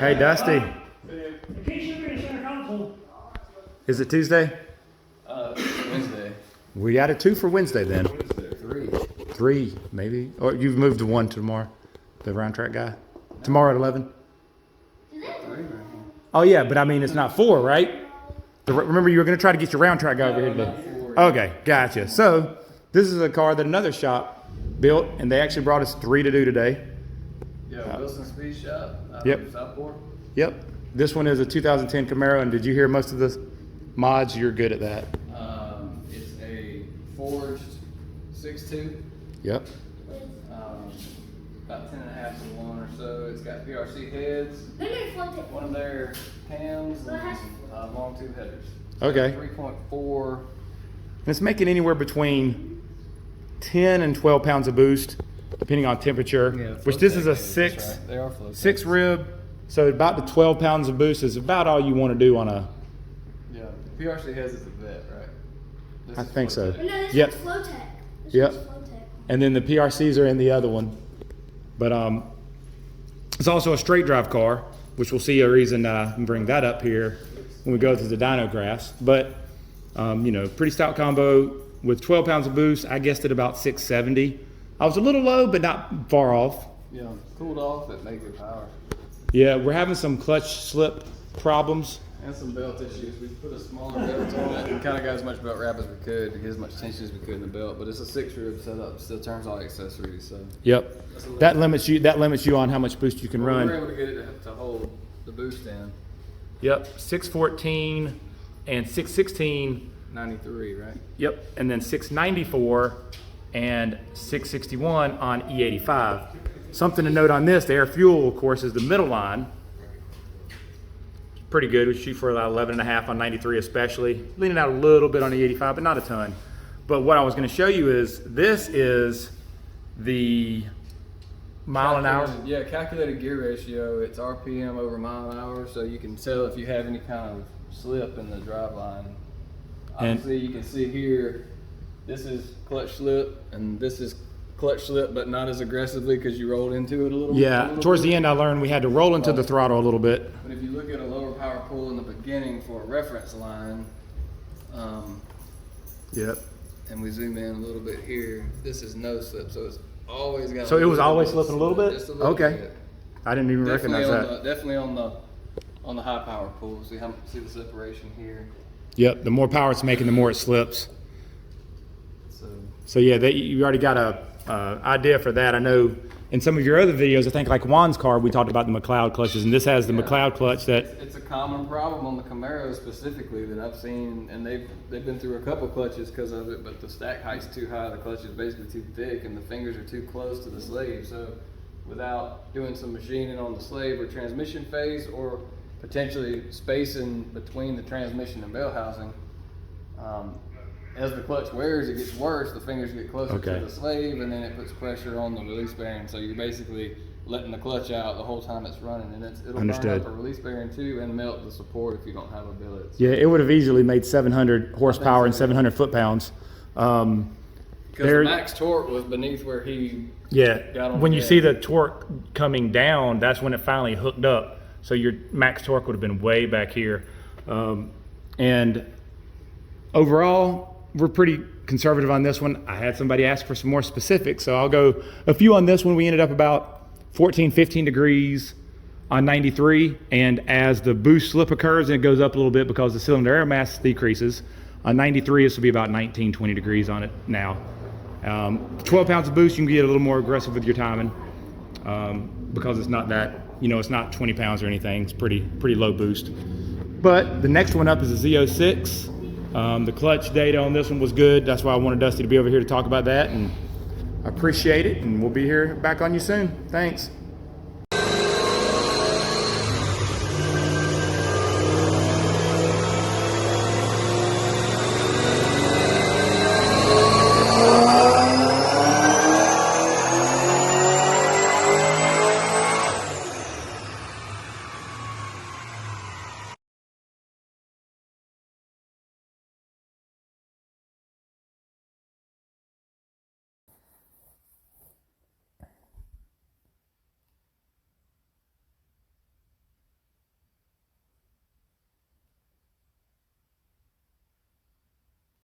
Hey, Dusty. Is it Tuesday? Wednesday. We got a 2 for Wednesday then. Three. 3, maybe. Or you've moved to 1 tomorrow. The round track guy. Tomorrow at 11. Oh yeah, but I mean it's not 4, right? Remember you were going to try to get your round track guy over here today. Okay, gotcha. So this is a car that another shop built, and they actually brought us 3 to do today. Yeah, Wilson Speed Shop. Yep. Southport. Yep. This one is a 2010 Camaro, and did you hear most of the mods? You're good at that. It's a forged 6.2. Yep. About 10.5 to 1 or so. It's got PRC heads, one of their cams, and long tube headers. Okay. 3.4. And it's making anywhere between 10 and 12 pounds of boost, depending on temperature. Yeah, which this is a right. They are float 6 tanks. rib. So about the 12 pounds of boost is about all you want to do on a. Yeah, PRC heads is a vet, right? This I is think so. float tank. No, this Yep. is Flowtech. This Yep. is Flowtech. And then the PRCs are in the other one. But it's also a straight drive car, which we'll see a reason I can bring that up here when we go through the dyno graphs. But you know, pretty stout combo with 12 pounds of boost. I guessed at about 670. I was a little low, but not far off. Yeah, cooled off at make good power. Yeah, we're having some clutch slip problems. And some belt issues. We put a smaller belt on it and kind of got as much belt wrap as we could to get as much tension as we could in the belt. But it's a 6 rib setup, still turns all accessories. So Yep. That limits you on how much boost you can we were run. able to get it to hold the boost in. Yep, 614 and 616. 93, right? Yep, and then 694 and 661 on E85. Something to note on this, the air fuel, of course, is the middle line. Pretty good. We shoot for about 11.5 on 93 especially. Leaning out a little bit on E85, but not a ton. But what I was going to show you is, this is the mile an hour. Yeah, calculated gear ratio. It's RPM over mile an hour, so you can tell if you have any kind of slip in the drive line. Obviously, you can see here, this is clutch slip, and this is clutch slip, but not as aggressively because you rolled into it a little bit. Yeah, towards the end I learned we had to roll into the throttle a little bit. But if you look at a lower power pull in the beginning for a reference line, Yep. and we zoom in a little bit here, this is no slip, so it's always got. So it was always bit of slipping a little bit? Just a little Okay. bit. I didn't even recognize that. Definitely on the high power pull. See the separation here. Yep, the more power it's making, the more it slips. So So yeah, you already got a idea for that. I know in some of your other videos, I think like Juan's car, we talked about the McLeod clutches, and this has the McLeod clutch that. it's a common problem on the Camaro specifically that I've seen, and they've been through a couple clutches because of it. But the stack height's too high, the clutch is basically too thick, and the fingers are too close to the slave. So without doing some machining on the slave or transmission phase, or potentially spacing between the transmission and bell housing, as the clutch wears, it gets worse. The fingers get closer to the slave, and then it puts pressure on the release bearing. So you're basically letting the clutch out the whole time it's running, and it'll Understood. burn up a release bearing too, and melt the support if you don't have a billet. Yeah, it would have easily made 700 horsepower and 700 foot-pounds. Because the max torque was beneath where he got on when the you gas. see the torque coming down, that's when it finally hooked up. So your max torque would have been way back here. And overall, we're pretty conservative on this one. I had somebody ask for some more specifics, so I'll go a few on this one. We ended up about 14, 15 degrees on 93, and as the boost slip occurs, and it goes up a little bit because the cylinder air mass decreases, on 93 this will be about 19, 20 degrees on it now. 12 pounds of boost, you can get a little more aggressive with your timing because it's not that, it's not 20 pounds or anything. It's pretty low boost. But the next one up is the Z06. The clutch data on this one was good. That's why I wanted Dusty to be over here to talk about that, and I appreciate it, and we'll be here back on you soon. Thanks.